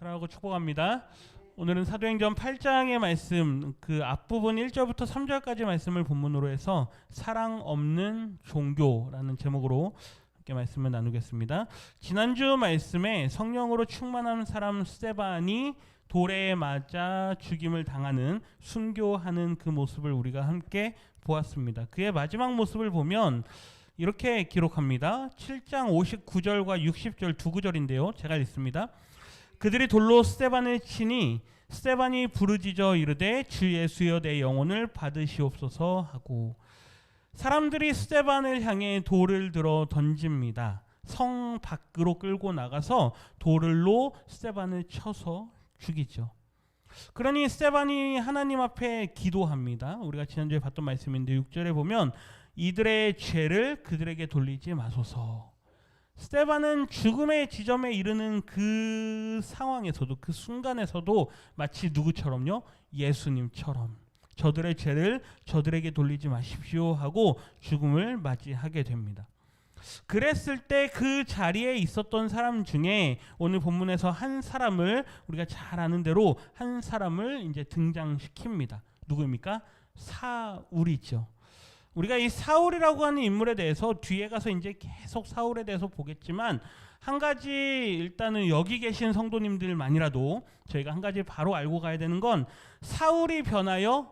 사랑하고 축복합니다. 오늘은 사도행전 8장의 말씀, 그 앞부분 1절부터 3절까지 말씀을 본문으로 해서 사랑 없는 종교라는 제목으로 함께 말씀을 나누겠습니다. 지난주 말씀에 성령으로 충만한 사람 스데반이 돌에 맞아 죽임을 당하는 순교하는 그 모습을 우리가 함께 보았습니다. 그의 마지막 모습을 보면 이렇게 기록합니다. 7장 59절과 60절 두 구절인데요. 제가 읽습니다. 그들이 돌로 스데반을 치니 스데반이 부르짖어 이르되 주 예수여 내 영혼을 받으시옵소서 하고, 사람들이 스데반을 향해 돌을 들어 던집니다. 성 밖으로 끌고 나가서 돌로 스데반을 쳐서 죽이죠. 그러니 스데반이 하나님 앞에 기도합니다. 우리가 지난주에 봤던 말씀인데 6절에 보면 이들의 죄를 그들에게 돌리지 마소서. 스데반은 죽음의 지점에 이르는 그 상황에서도, 그 순간에서도 마치 누구처럼요? 예수님처럼 저들의 죄를 저들에게 돌리지 마십시오 하고 죽음을 맞이하게 됩니다. 그랬을 때 그 자리에 있었던 사람 중에 오늘 본문에서 한 사람을, 우리가 잘 아는 대로 한 사람을 이제 등장시킵니다. 누구입니까? 사울이죠. 우리가 이 사울이라고 하는 인물에 대해서 뒤에 가서 이제 계속 사울에 대해서 보겠지만, 한 가지 일단은 여기 계신 성도님들만이라도 저희가 한 가지 바로 알고 가야 되는 건, 사울이 변하여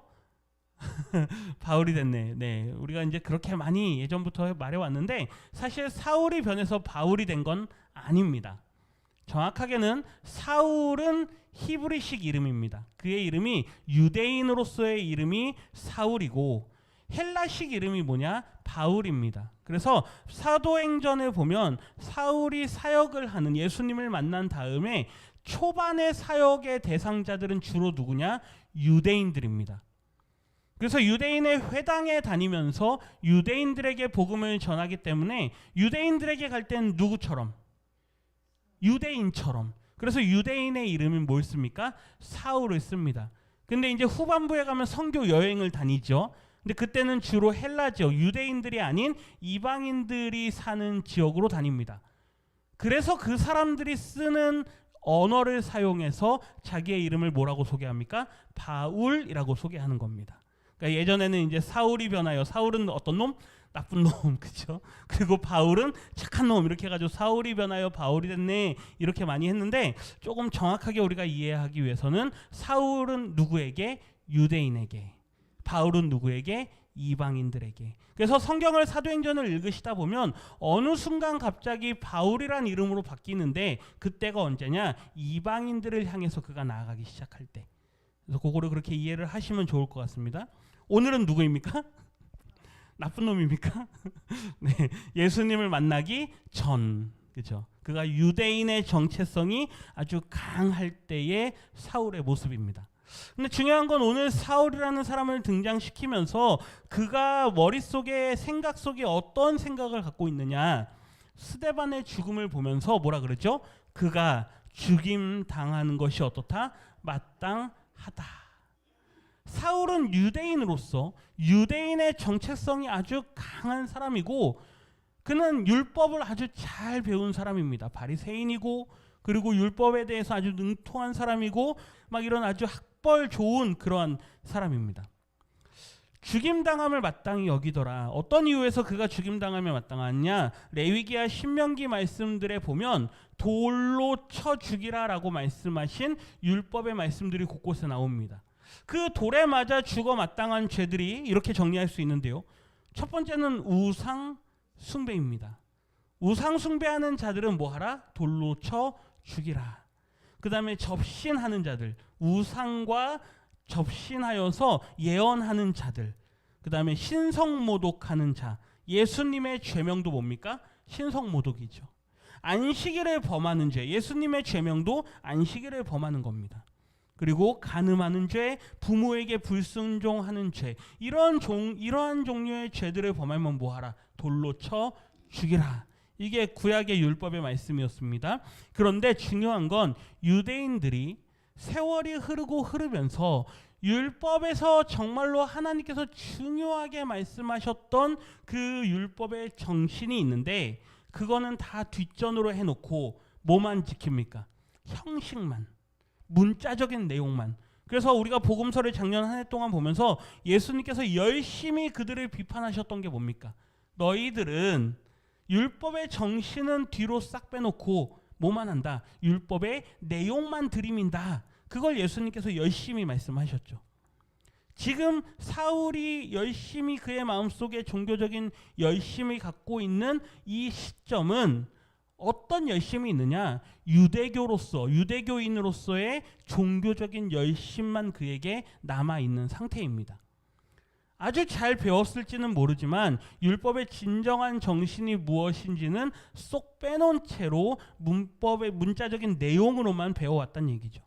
바울이 됐네. 네, 우리가 이제 그렇게 많이 예전부터 말해왔는데 사실 사울이 변해서 바울이 된 건 아닙니다. 정확하게는 사울은 히브리식 이름입니다. 그의 이름이 유대인으로서의 이름이 사울이고 헬라식 이름이 뭐냐? 바울입니다. 그래서 사도행전을 보면 사울이 사역을 하는, 예수님을 만난 다음에 초반의 사역의 대상자들은 주로 누구냐? 유대인들입니다. 그래서 유대인의 회당에 다니면서 유대인들에게 복음을 전하기 때문에 유대인들에게 갈 땐 누구처럼? 유대인처럼. 그래서 유대인의 이름은 뭘 씁니까? 사울을 씁니다. 근데 이제 후반부에 가면 선교 여행을 다니죠. 근데 그때는 주로 헬라 지역, 유대인들이 아닌 이방인들이 사는 지역으로 다닙니다. 그래서 그 사람들이 쓰는 언어를 사용해서 자기의 이름을 뭐라고 소개합니까? 바울이라고 소개하는 겁니다. 그러니까 예전에는 이제 사울이 변하여, 사울은 어떤 놈? 나쁜 놈, 그죠? 그리고 바울은 착한 놈, 이렇게 해가지고 사울이 변하여 바울이 됐네, 이렇게 많이 했는데, 조금 정확하게 우리가 이해하기 위해서는 사울은 누구에게? 유대인에게. 바울은 누구에게? 이방인들에게. 그래서 성경을, 사도행전을 읽으시다 보면 어느 순간 갑자기 바울이란 이름으로 바뀌는데, 그때가 언제냐? 이방인들을 향해서 그가 나아가기 시작할 때. 그래서 그거를 그렇게 이해를 하시면 좋을 것 같습니다. 오늘은 누구입니까? 나쁜 놈입니까? 네, 예수님을 만나기 전, 그죠? 그가 유대인의 정체성이 아주 강할 때의 사울의 모습입니다. 근데 중요한 건 오늘 사울이라는 사람을 등장시키면서 그가 머릿속에, 생각 속에 어떤 생각을 갖고 있느냐, 스데반의 죽음을 보면서 뭐라 그러죠? 그가 죽임 당하는 것이 어떻다? 마땅하다. 사울은 유대인으로서 유대인의 정체성이 아주 강한 사람이고, 그는 율법을 아주 잘 배운 사람입니다. 바리새인이고, 그리고 율법에 대해서 아주 능통한 사람이고, 막 이런 아주 학벌 좋은 그러한 사람입니다. 죽임당함을 마땅히 여기더라. 어떤 이유에서 그가 죽임당함에 마땅하냐? 레위기야 신명기 말씀들에 보면 돌로 쳐 죽이라 라고 말씀하신 율법의 말씀들이 곳곳에 나옵니다. 그 돌에 맞아 죽어 마땅한 죄들이 이렇게 정리할 수 있는데요. 첫 번째는 우상 숭배입니다. 우상 숭배하는 자들은 뭐하라? 돌로 쳐 죽이라. 그 다음에 접신하는 자들, 우상과 접신하여서 예언하는 자들, 그 다음에 신성모독하는 자. 예수님의 죄명도 뭡니까? 신성모독이죠. 안식일을 범하는 죄, 예수님의 죄명도 안식일을 범하는 겁니다. 그리고 간음하는 죄, 부모에게 불순종하는 죄, 이러한 종류의 죄들을 범하면 뭐하라? 돌로 쳐 죽이라. 이게 구약의 율법의 말씀이었습니다. 그런데 중요한 건 유대인들이 세월이 흐르면서 율법에서 정말로 하나님께서 중요하게 말씀하셨던 그 율법의 정신이 있는데, 그거는 다 뒷전으로 해놓고 뭐만 지킵니까? 형식만. 문자적인 내용만. 그래서 우리가 복음서를 작년 한 해 동안 보면서 예수님께서 열심히 그들을 비판하셨던 게 뭡니까? 너희들은 율법의 정신은 뒤로 싹 빼놓고 뭐만 한다? 율법의 내용만 들이민다. 그걸 예수님께서 열심히 말씀하셨죠. 지금 사울이 열심히 그의 마음속에 종교적인 열심을 갖고 있는 이 시점은 어떤 열심이 있느냐? 유대교인으로서의 종교적인 열심만 그에게 남아있는 상태입니다. 아주 잘 배웠을지는 모르지만 율법의 진정한 정신이 무엇인지는 쏙 빼놓은 채로 문법의 문자적인 내용으로만 배워왔다는 얘기죠.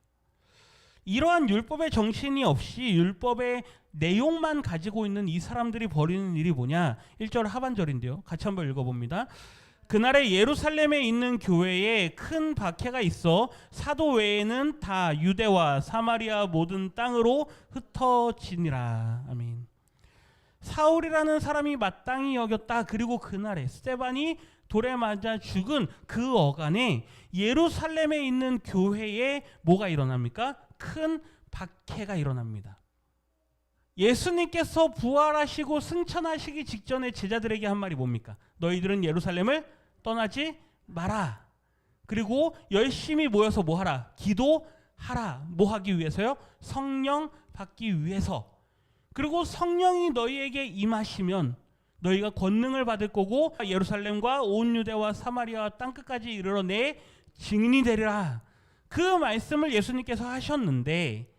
이러한 율법의 정신이 없이 율법의 내용만 가지고 있는 이 사람들이 벌이는 일이 뭐냐? 1절 하반절인데요. 같이 한번 읽어봅니다. 그날에 예루살렘에 있는 교회에 큰 박해가 있어 사도 외에는 다 유대와 사마리아 모든 땅으로 흩어지니라. 아멘. 사울이라는 사람이 마땅히 여겼다. 그리고 그날에 스데반이 돌에 맞아 죽은 그 어간에 예루살렘에 있는 교회에 뭐가 일어납니까? 큰 박해가 일어납니다. 예수님께서 부활하시고 승천하시기 직전에 제자들에게 한 말이 뭡니까? 너희들은 예루살렘을 떠나지 마라. 그리고 열심히 모여서 뭐 하라? 기도하라. 뭐 하기 위해서요? 성령 받기 위해서. 그리고 성령이 너희에게 임하시면 너희가 권능을 받을 거고 예루살렘과 온 유대와 사마리아 땅끝까지 이르러 내 증인이 되리라. 그 말씀을 예수님께서 하셨는데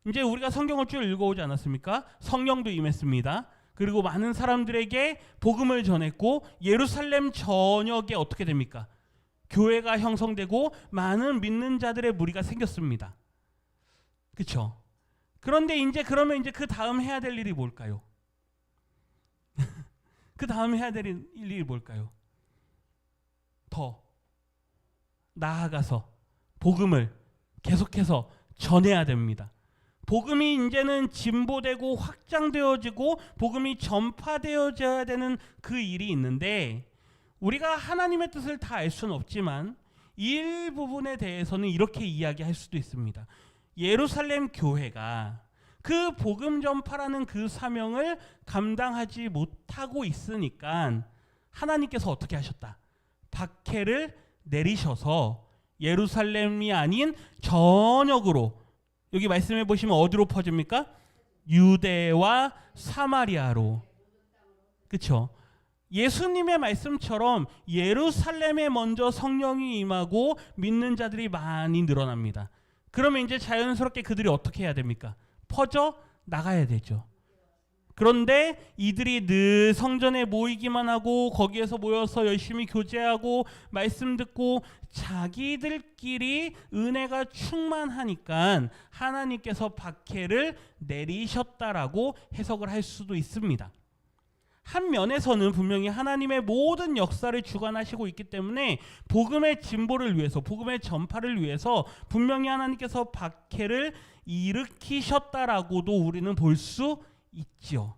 이제 우리가 성경을 쭉 읽어오지 않았습니까? 성령도 임했습니다. 그리고 많은 사람들에게 복음을 전했고 예루살렘 전역에 어떻게 됩니까? 교회가 형성되고 많은 믿는 자들의 무리가 생겼습니다. 그렇죠? 그런데 그러면 그 다음 해야 될 일이 뭘까요? 그 다음 해야 될 일이 뭘까요? 더 나아가서 복음을 계속해서 전해야 됩니다. 복음이 이제는 진보되고 확장되어지고 복음이 전파되어져야 되는 그 일이 있는데 우리가 하나님의 뜻을 다 알 수는 없지만 일부분에 대해서는 이렇게 이야기할 수도 있습니다. 예루살렘 교회가 그 복음 전파라는 그 사명을 감당하지 못하고 있으니까 하나님께서 어떻게 하셨다? 박해를 내리셔서 예루살렘이 아닌 전역으로 여기 말씀해 보시면 어디로 퍼집니까? 유대와 사마리아로. 그렇죠? 예수님의 말씀처럼 예루살렘에 먼저 성령이 임하고 믿는 자들이 많이 늘어납니다. 그러면 이제 자연스럽게 그들이 어떻게 해야 됩니까? 퍼져 나가야 되죠. 그런데 이들이 늘 성전에 모이기만 하고 거기에서 모여서 열심히 교제하고 말씀 듣고 자기들끼리 은혜가 충만하니까 하나님께서 박해를 내리셨다라고 해석을 할 수도 있습니다. 한 면에서는 분명히 하나님의 모든 역사를 주관하시고 있기 때문에 복음의 진보를 위해서 복음의 전파를 위해서 분명히 하나님께서 박해를 일으키셨다라고도 우리는 볼 수 있죠.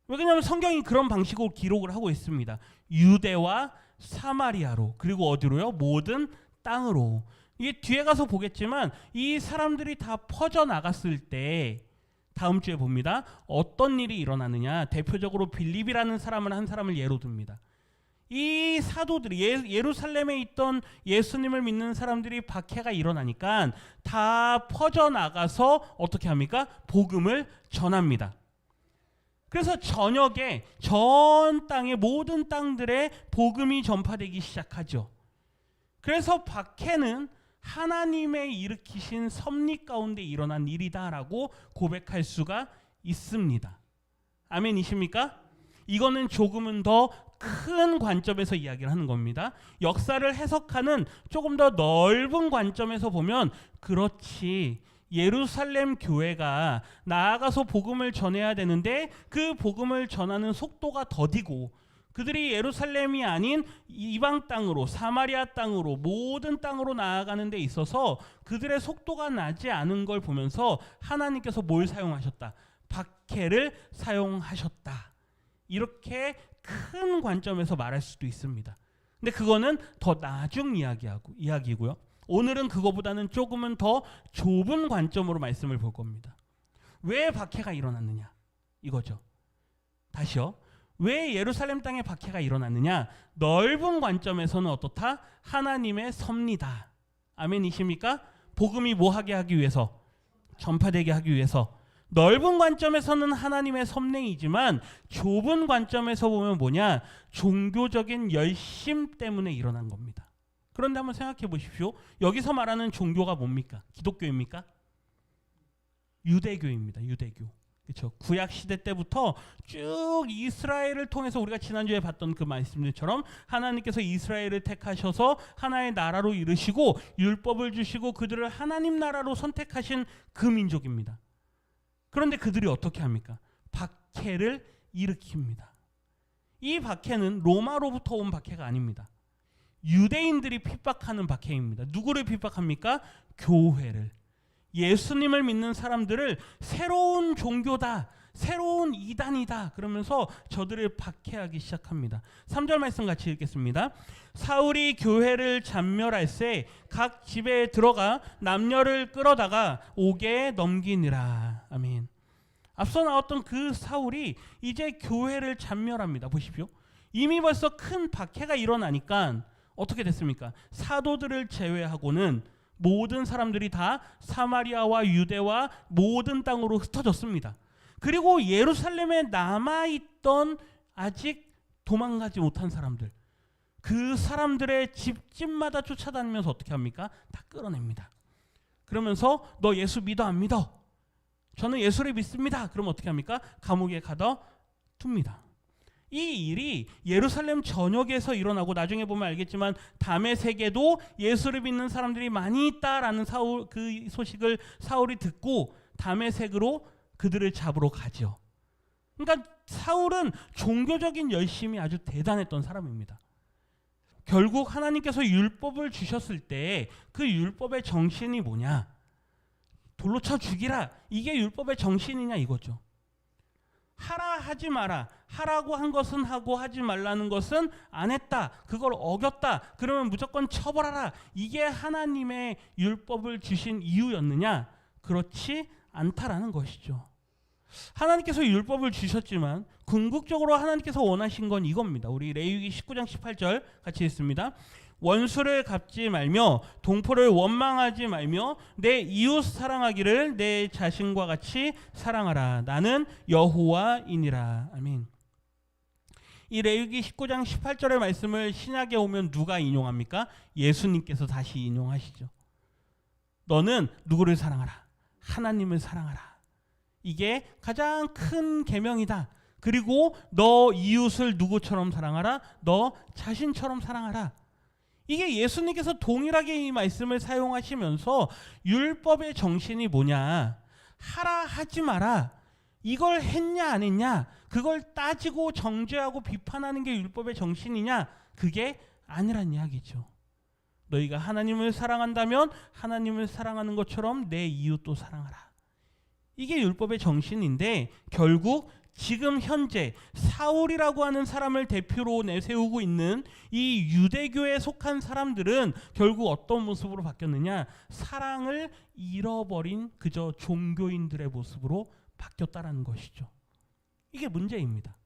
왜냐하면 성경이 그런 방식으로 기록을 하고 있습니다. 유대와 사마리아로 그리고 어디로요? 모든 땅으로. 이게 뒤에 가서 보겠지만 이 사람들이 다 퍼져나갔을 때 다음 주에 봅니다. 어떤 일이 일어나느냐. 대표적으로 빌립이라는 한 사람을 예로 듭니다. 이 사도들이 예루살렘에 있던 예수님을 믿는 사람들이 박해가 일어나니까 다 퍼져나가서 어떻게 합니까? 복음을 전합니다. 그래서 저녁에 전 땅의 모든 땅들에 복음이 전파되기 시작하죠. 그래서 박해는 하나님의 일으키신 섭리 가운데 일어난 일이다라고 고백할 수가 있습니다. 아멘이십니까? 이거는 조금은 더 큰 관점에서 이야기를 하는 겁니다. 역사를 해석하는 조금 더 넓은 관점에서 보면 그렇지, 예루살렘 교회가 나아가서 복음을 전해야 되는데 그 복음을 전하는 속도가 더디고 그들이 예루살렘이 아닌 이방 땅으로 사마리아 땅으로 모든 땅으로 나아가는 데 있어서 그들의 속도가 나지 않은 걸 보면서 하나님께서 뭘 사용하셨다? 박해를 사용하셨다. 이렇게 큰 관점에서 말할 수도 있습니다. 근데 그거는 더 나중 이야기고요. 오늘은 그거보다는 조금은 더 좁은 관점으로 말씀을 볼 겁니다. 왜 박해가 일어났느냐 이거죠. 다시요. 왜 예루살렘 땅에 박해가 일어났느냐? 넓은 관점에서는 어떻다? 하나님의 섭리다. 아멘이십니까? 복음이 뭐하게 하기 위해서? 전파되게 하기 위해서. 넓은 관점에서는 하나님의 섭리이지만 좁은 관점에서 보면 뭐냐? 종교적인 열심 때문에 일어난 겁니다. 그런데 한번 생각해 보십시오. 여기서 말하는 종교가 뭡니까? 기독교입니까? 유대교입니다. 유대교. 그렇죠. 구약 시대 때부터 쭉 이스라엘을 통해서 우리가 지난주에 봤던 그 말씀들처럼 하나님께서 이스라엘을 택하셔서 하나의 나라로 이르시고 율법을 주시고 그들을 하나님 나라로 선택하신 그 민족입니다. 그런데 그들이 어떻게 합니까? 박해를 일으킵니다. 이 박해는 로마로부터 온 박해가 아닙니다. 유대인들이 핍박하는 박해입니다. 누구를 핍박합니까? 교회를. 예수님을 믿는 사람들을 새로운 종교다, 새로운 이단이다 그러면서 저들을 박해하기 시작합니다. 3절 말씀 같이 읽겠습니다. 사울이 교회를 잔멸할 새 각 집에 들어가 남녀를 끌어다가 옥에 넘기니라. 아멘. 앞서 나왔던 그 사울이 이제 교회를 잔멸합니다. 보십시오. 이미 벌써 큰 박해가 일어나니까 어떻게 됐습니까? 사도들을 제외하고는 모든 사람들이 다 사마리아와 유대와 모든 땅으로 흩어졌습니다. 그리고 예루살렘에 남아있던 아직 도망가지 못한 사람들, 그 사람들의 집집마다 쫓아다니면서 어떻게 합니까? 다 끌어냅니다. 그러면서 너 예수 믿어 안 믿어? 저는 예수를 믿습니다. 그럼 어떻게 합니까? 감옥에 가둬 둡니다. 이 일이 예루살렘 전역에서 일어나고 나중에 보면 알겠지만 다메섹에도 예수를 믿는 사람들이 많이 있다라는 그 소식을 사울이 듣고 다메섹으로 그들을 잡으러 가죠. 그러니까 사울은 종교적인 열심이 아주 대단했던 사람입니다. 결국 하나님께서 율법을 주셨을 때 그 율법의 정신이 뭐냐? 돌로 쳐 죽이라. 이게 율법의 정신이냐 이거죠. 하라 하지 마라. 하라고 한 것은 하고 하지 말라는 것은 안 했다. 그걸 어겼다. 그러면 무조건 처벌하라. 이게 하나님의 율법을 주신 이유였느냐? 그렇지 않다라는 것이죠. 하나님께서 율법을 주셨지만 궁극적으로 하나님께서 원하신 건 이겁니다. 우리 레위기 19장 18절 같이 읽습니다. 원수를 갚지 말며 동포를 원망하지 말며 내 이웃 사랑하기를 내 자신과 같이 사랑하라. 나는 여호와이니라. 아멘. 이 레위기 19장 18절의 말씀을 신약에 오면 누가 인용합니까? 예수님께서 다시 인용하시죠. 너는 누구를 사랑하라? 하나님을 사랑하라. 이게 가장 큰 계명이다. 그리고 너 이웃을 누구처럼 사랑하라? 너 자신처럼 사랑하라. 이게 예수님께서 동일하게 이 말씀을 사용하시면서 율법의 정신이 뭐냐? 하라 하지 마라. 이걸 했냐 안 했냐? 그걸 따지고 정죄하고 비판하는 게 율법의 정신이냐? 그게 아니란 이야기죠. 너희가 하나님을 사랑한다면 하나님을 사랑하는 것처럼 내 이웃도 사랑하라. 이게 율법의 정신인데 결국 지금 현재 사울이라고 하는 사람을 대표로 내세우고 있는 이 유대교에 속한 사람들은 결국 어떤 모습으로 바뀌었느냐? 사랑을 잃어버린 그저 종교인들의 모습으로 바뀌었다라는 것이죠. 이게 문제입니다.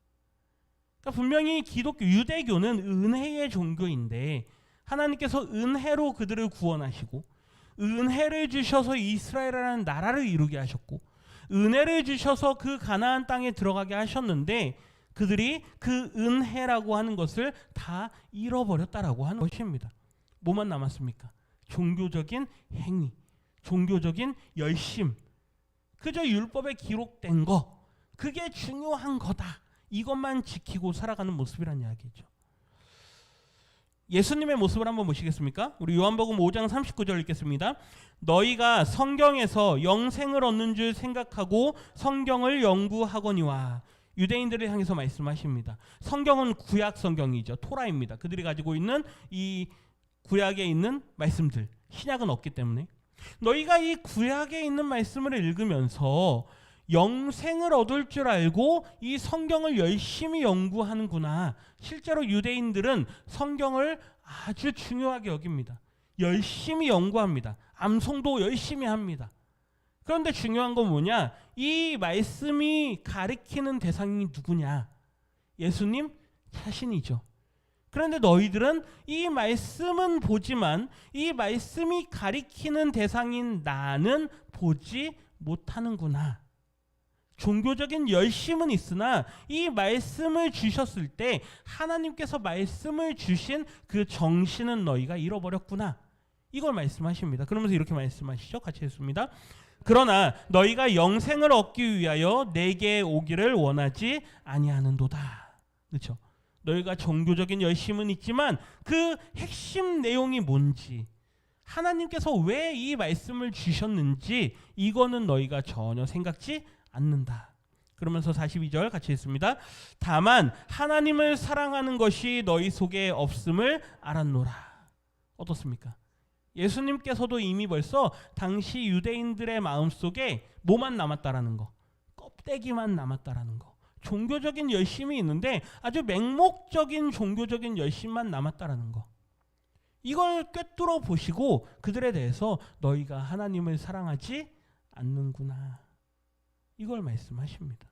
그러니까 분명히 기독교, 유대교는 은혜의 종교인데 하나님께서 은혜로 그들을 구원하시고 은혜를 주셔서 이스라엘이라는 나라를 이루게 하셨고 은혜를 주셔서 그 가나안 땅에 들어가게 하셨는데 그들이 그 은혜라고 하는 것을 다 잃어버렸다라고 하는 것입니다. 뭐만 남았습니까? 종교적인 행위, 종교적인 열심, 그저 율법에 기록된 거, 그게 중요한 거다. 이것만 지키고 살아가는 모습이란 이야기죠. 예수님의 모습을 한번 보시겠습니까? 우리 요한복음 5장 39절 읽겠습니다. 너희가 성경에서 영생을 얻는 줄 생각하고 성경을 연구하거니와. 유대인들을 향해서 말씀하십니다. 성경은 구약 성경이죠. 토라입니다. 그들이 가지고 있는 이 구약에 있는 말씀들, 신약은 없기 때문에 너희가 이 구약에 있는 말씀을 읽으면서 영생을 얻을 줄 알고 이 성경을 열심히 연구하는구나. 실제로 유대인들은 성경을 아주 중요하게 여깁니다. 열심히 연구합니다. 암송도 열심히 합니다. 그런데 중요한 건 뭐냐? 이 말씀이 가리키는 대상이 누구냐? 예수님 자신이죠. 그런데 너희들은 이 말씀은 보지만 이 말씀이 가리키는 대상인 나는 보지 못하는구나. 종교적인 열심은 있으나 이 말씀을 주셨을 때 하나님께서 말씀을 주신 그 정신은 너희가 잃어버렸구나. 이걸 말씀하십니다. 그러면서 이렇게 말씀하시죠. 같이 했습니다. 그러나 너희가 영생을 얻기 위하여 내게 오기를 원하지 아니하는도다. 그렇죠? 너희가 종교적인 열심은 있지만 그 핵심 내용이 뭔지, 하나님께서 왜 이 말씀을 주셨는지 이거는 너희가 전혀 생각지 않는다. 그러면서 42절 같이 했습니다. 다만 하나님을 사랑하는 것이 너희 속에 없음을 알았노라. 어떻습니까? 예수님께서도 이미 벌써 당시 유대인들의 마음속에 뭐만 남았다라는 거, 껍데기만 남았다라는 거, 종교적인 열심이 있는데 아주 맹목적인 종교적인 열심만 남았다라는 거, 이걸 꿰뚫어 보시고 그들에 대해서 너희가 하나님을 사랑하지 않는구나, 이걸 말씀하십니다.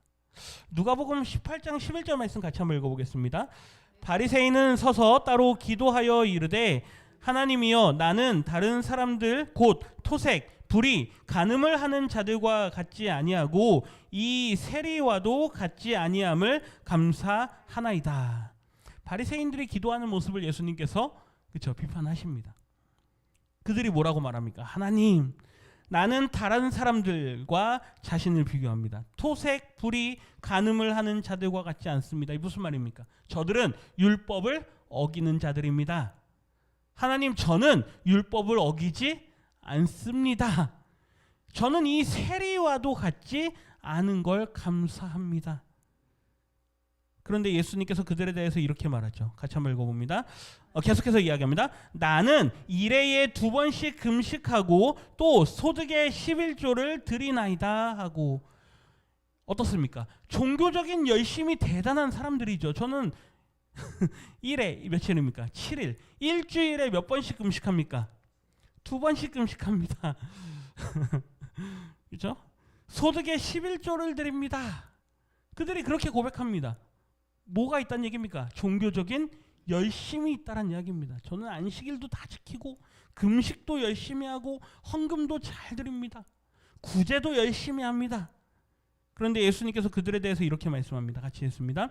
누가복음 18장 11절 말씀 같이 한번 읽어보겠습니다. 바리새인은 서서 따로 기도하여 이르되 하나님이여, 나는 다른 사람들 곧 토색, 불의, 간음을 하는 자들과 같지 아니하고 이 세리와도 같지 아니함을 감사하나이다. 바리새인들이 기도하는 모습을 예수님께서 그렇죠, 비판하십니다. 그들이 뭐라고 말합니까? 하나님, 나는 다른 사람들과 자신을 비교합니다. 토색, 불의, 간음을 하는 자들과 같지 않습니다. 이게 무슨 말입니까? 저들은 율법을 어기는 자들입니다. 하나님, 저는 율법을 어기지 않습니다. 저는 이 세리와도 같지 않은 걸 감사합니다. 그런데 예수님께서 그들에 대해서 이렇게 말하죠. 같이 한번 읽어봅니다. 계속해서 이야기합니다. 나는 일해에 2번씩 금식하고 또 소득의 11조를 드리나이다 하고. 어떻습니까? 종교적인 열심이 대단한 사람들이죠. 저는 1회 며칠입니까? 7일. 일주일에 몇 번씩 금식합니까? 2번씩 금식합니다. 그렇죠? 소득의 11조를 드립니다. 그들이 그렇게 고백합니다. 뭐가 있다는 얘기입니까? 종교적인 열심이 있다는 이야기입니다. 저는 안식일도 다 지키고 금식도 열심히 하고 헌금도 잘 드립니다. 구제도 열심히 합니다. 그런데 예수님께서 그들에 대해서 이렇게 말씀합니다. 같이 했습니다.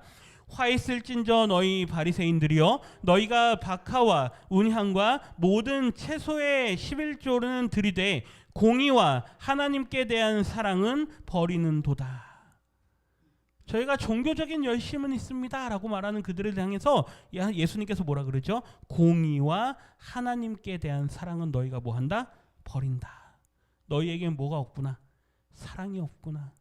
화 있을진저 너희 바리새인들이여, 너희가 박하와 운향과 모든 채소의 11조는 들이되 공의와 하나님께 대한 사랑은 버리는도다. 저희가 종교적인 열심은 있습니다 라고 말하는 그들을 향해서 예수님께서 뭐라 그러죠? 공의와 하나님께 대한 사랑은 너희가 뭐한다? 버린다. 너희에겐 뭐가 없구나? 사랑이 없구나.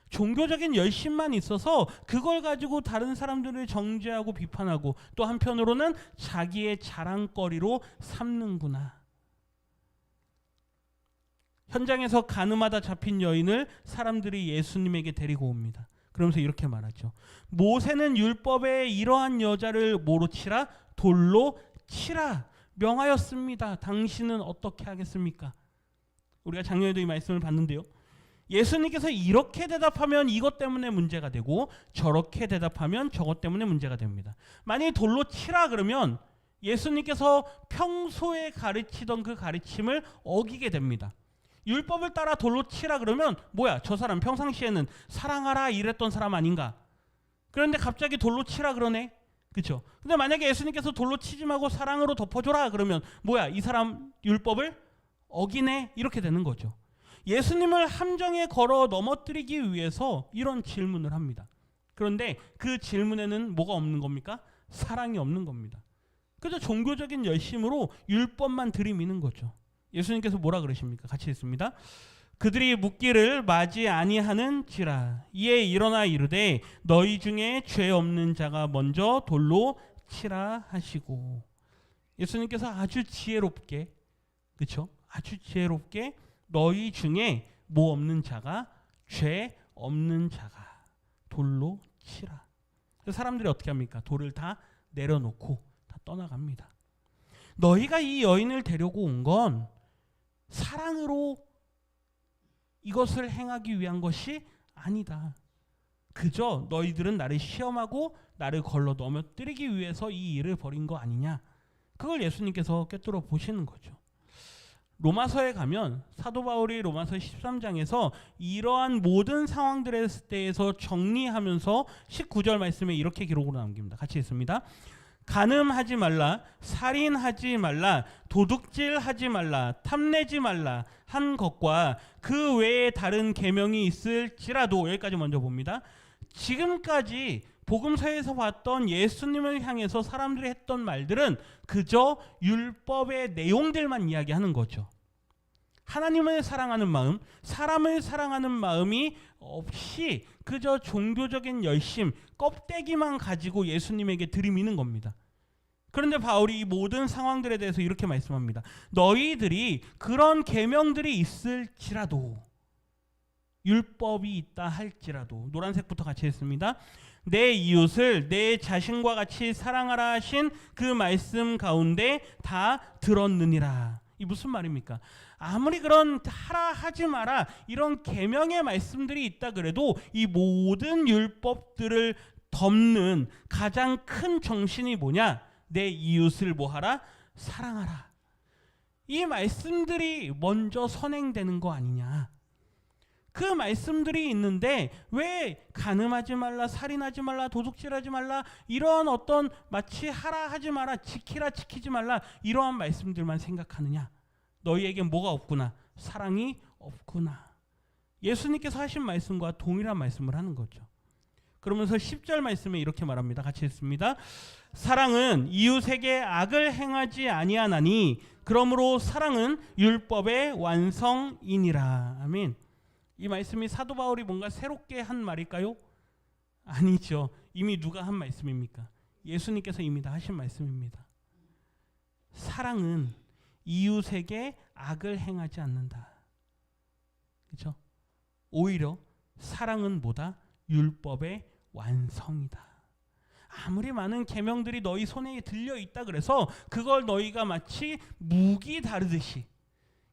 종교적인 열심만 있어서 그걸 가지고 다른 사람들을 정죄하고 비판하고 또 한편으로는 자기의 자랑거리로 삼는구나. 현장에서 간음하다 잡힌 여인을 사람들이 예수님에게 데리고 옵니다. 그러면서 이렇게 말하죠. 모세는 율법에 이러한 여자를 뭐로 치라? 돌로 치라 명하였습니다. 당신은 어떻게 하겠습니까? 우리가 작년에도 이 말씀을 봤는데요. 예수님께서 이렇게 대답하면 이것 때문에 문제가 되고 저렇게 대답하면 저것 때문에 문제가 됩니다. 만약에 돌로 치라 그러면 예수님께서 평소에 가르치던 그 가르침을 어기게 됩니다. 율법을 따라 돌로 치라 그러면 뭐야, 저 사람 평상시에는 사랑하라 이랬던 사람 아닌가? 그런데 갑자기 돌로 치라 그러네. 그렇죠? 근데 만약에 예수님께서 돌로 치지 말고 사랑으로 덮어줘라 그러면 뭐야, 이 사람 율법을 어기네, 이렇게 되는 거죠. 예수님을 함정에 걸어 넘어뜨리기 위해서 이런 질문을 합니다. 그런데 그 질문에는 뭐가 없는 겁니까? 사랑이 없는 겁니다. 그저 종교적인 열심으로 율법만 들이미는 거죠. 예수님께서 뭐라 그러십니까? 같이 읽습니다. 그들이 묻기를 맞이 아니하는지라 이에 일어나 이르되 너희 중에 죄 없는 자가 먼저 돌로 치라 하시고. 예수님께서 아주 지혜롭게, 그렇죠? 아주 지혜롭게 너희 중에 뭐 없는 자가, 죄 없는 자가 돌로 치라. 그래서 사람들이 어떻게 합니까? 돌을 다 내려놓고 다 떠나갑니다. 너희가 이 여인을 데려고 온 건 사랑으로 이것을 행하기 위한 것이 아니다. 그저 너희들은 나를 시험하고 나를 걸러 넘어뜨리기 위해서 이 일을 벌인 거 아니냐. 그걸 예수님께서 꿰뚫어 보시는 거죠. 로마서에 가면 사도 바울이 로마서 13장에서 이러한 모든 상황들에 대해서 정리하면서 19절 말씀에 이렇게 기록으로 남깁니다. 같이 읽습니다. 간음하지 말라, 살인하지 말라, 도둑질하지 말라, 탐내지 말라 한 것과 그 외에 다른 계명이 있을지라도, 여기까지 먼저 봅니다. 지금까지 복음서에서 봤던 예수님을 향해서 사람들이 했던 말들은 그저 율법의 내용들만 이야기하는 거죠. 하나님을 사랑하는 마음, 사람을 사랑하는 마음이 없이 그저 종교적인 열심, 껍데기만 가지고 예수님에게 들이미는 겁니다. 그런데 바울이 이 모든 상황들에 대해서 이렇게 말씀합니다. 너희들이 그런 계명들이 있을지라도, 율법이 있다 할지라도, 노란색부터 같이 했습니다. 내 이웃을 내 자신과 같이 사랑하라 하신 그 말씀 가운데 다 들었느니라. 이 무슨 말입니까? 아무리 그런 하라 하지 마라 이런 계명의 말씀들이 있다 그래도 이 모든 율법들을 덮는 가장 큰 정신이 뭐냐? 내 이웃을 뭐하라? 사랑하라. 이 말씀들이 먼저 선행되는 거 아니냐? 그 말씀들이 있는데 왜 간음하지 말라, 살인하지 말라, 도둑질하지 말라 이런 어떤 마치 하라 하지 마라, 지키라 지키지 말라 이러한 말씀들만 생각하느냐? 너희에게 뭐가 없구나? 사랑이 없구나. 예수님께서 하신 말씀과 동일한 말씀을 하는 거죠. 그러면서 10절 말씀에 이렇게 말합니다. 같이 읽습니다. 사랑은 이웃에게 악을 행하지 아니하나니 그러므로 사랑은 율법의 완성이니라. 아멘. 이 말씀이 사도 바울이 뭔가 새롭게 한 말일까요? 아니죠. 이미 누가 한 말씀입니까? 예수님께서 이미 다 하신 말씀입니다. 사랑은 이웃에게 악을 행하지 않는다. 그렇죠? 오히려 사랑은 뭐다? 율법의 완성이다. 아무리 많은 계명들이 너희 손에 들려 있다 그래서 그걸 너희가 마치 무기 다루듯이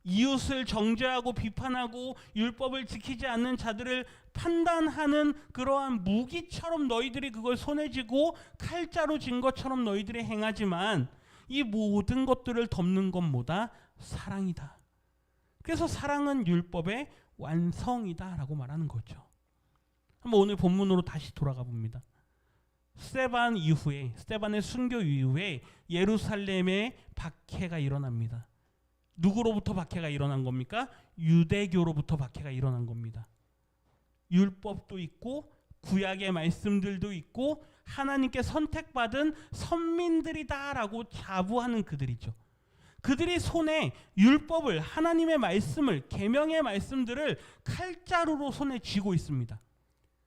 이웃을 정죄하고 비판하고 율법을 지키지 않는 자들을 판단하는 그러한 무기처럼 너희들이 그걸 손에 쥐고 칼자루 쥔 것처럼 너희들이 행하지만 이 모든 것들을 덮는 건 뭐다? 사랑이다. 그래서 사랑은 율법의 완성이다 라고 말하는 거죠. 한번 오늘 본문으로 다시 돌아가 봅니다. 스데반의 순교 이후에 예루살렘에 박해가 일어납니다. 누구로부터 박해가 일어난 겁니까? 유대교로부터 박해가 일어난 겁니다. 율법도 있고 구약의 말씀들도 있고 하나님께 선택받은 선민들이다라고 자부하는 그들이죠. 그들이 손에 율법을, 하나님의 말씀을, 계명의 말씀들을 칼자루로 손에 쥐고 있습니다.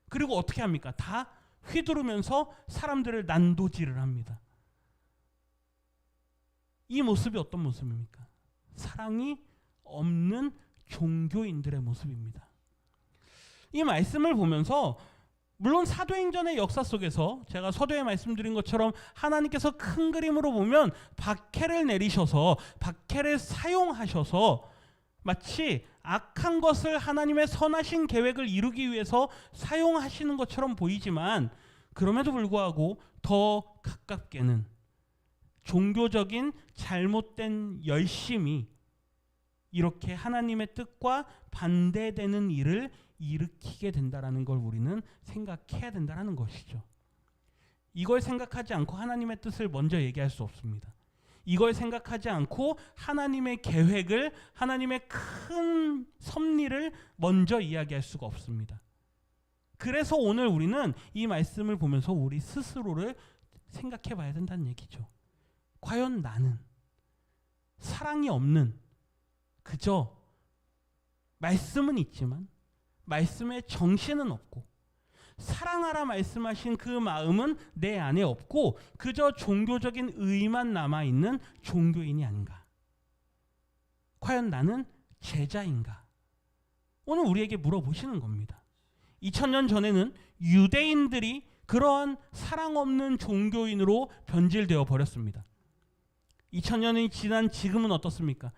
그리고 어떻게 합니까? 다 휘두르면서 사람들을 난도질을 합니다. 이 모습이 어떤 모습입니까? 사랑이 없는 종교인들의 모습입니다. 이 말씀을 보면서 물론 사도행전의 역사 속에서 제가 서두에 말씀드린 것처럼 하나님께서 큰 그림으로 보면 박해를 내리셔서 박해를 사용하셔서 마치 악한 것을 하나님의 선하신 계획을 이루기 위해서 사용하시는 것처럼 보이지만 그럼에도 불구하고 더 가깝게는 종교적인 잘못된 열심이 이렇게 하나님의 뜻과 반대되는 일을 일으키게 된다라는 걸 우리는 생각해야 된다는 것이죠. 이걸 생각하지 않고 하나님의 뜻을 먼저 얘기할 수 없습니다. 이걸 생각하지 않고 하나님의 계획을, 하나님의 큰 섭리를 먼저 이야기할 수가 없습니다. 그래서 오늘 우리는 이 말씀을 보면서 우리 스스로를 생각해 봐야 된다는 얘기죠. 과연 나는 사랑이 없는, 그저 말씀은 있지만 말씀의 정신은 없고 사랑하라 말씀하신 그 마음은 내 안에 없고 그저 종교적인 의만 남아있는 종교인이 아닌가? 과연 나는 제자인가? 오늘 우리에게 물어보시는 겁니다. 2000년 전에는 유대인들이 그러한 사랑 없는 종교인으로 변질되어 버렸습니다. 2000년이 지난 지금은 어떻습니까?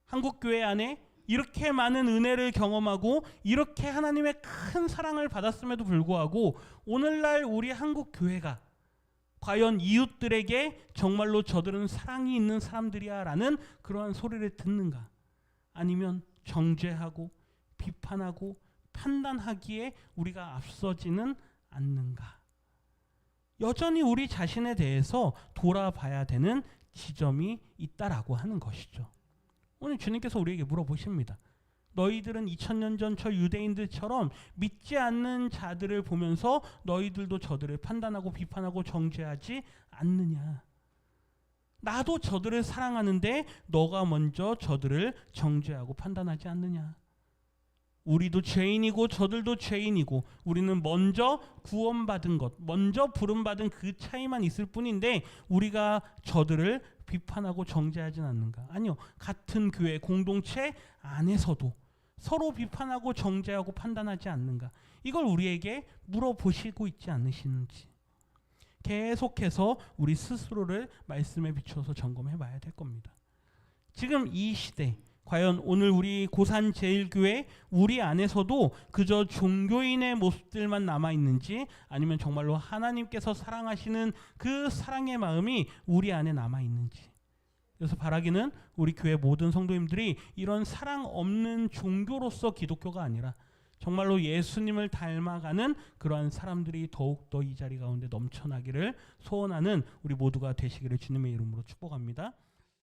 한국 교회 안에 이렇게 많은 은혜를 경험하고 이렇게 하나님의 큰 사랑을 받았음에도 불구하고 오늘날 우리 한국 교회가 과연 이웃들에게 정말로 저들은 사랑이 있는 사람들이야 라는 그러한 소리를 듣는가? 아니면 정죄하고 비판하고 판단하기에 우리가 앞서지는 않는가? 여전히 우리 자신에 대해서 돌아봐야 되는 지점이 있다라고 하는 것이죠. 오늘 주님께서 우리에게 물어보십니다. 너희들은 2000년 전 저 유대인들처럼 믿지 않는 자들을 보면서 너희들도 저들을 판단하고 비판하고 정죄하지 않느냐? 나도 저들을 사랑하는데 너가 먼저 저들을 정죄하고 판단하지 않느냐? 우리도 죄인이고 저들도 죄인이고 우리는 먼저 구원받은 것, 먼저 부름받은 그 차이만 있을 뿐인데 우리가 저들을 비판하고 정죄하진 않는가? 아니요. 같은 교회 공동체 안에서도 서로 비판하고 정죄하고 판단하지 않는가? 이걸 우리에게 물어보시고 있지 않으시는지 계속해서 우리 스스로를 말씀에 비추어서 점검해 봐야 될 겁니다. 지금 이 시대 과연 오늘 우리 고산 제일교회 우리 안에서도 그저 종교인의 모습들만 남아있는지 아니면 정말로 하나님께서 사랑하시는 그 사랑의 마음이 우리 안에 남아있는지. 그래서 바라기는 우리 교회 모든 성도님들이 이런 사랑 없는 종교로서 기독교가 아니라 정말로 예수님을 닮아가는 그러한 사람들이 더욱더 이 자리 가운데 넘쳐나기를 소원하는 우리 모두가 되시기를 주님의 이름으로 축복합니다.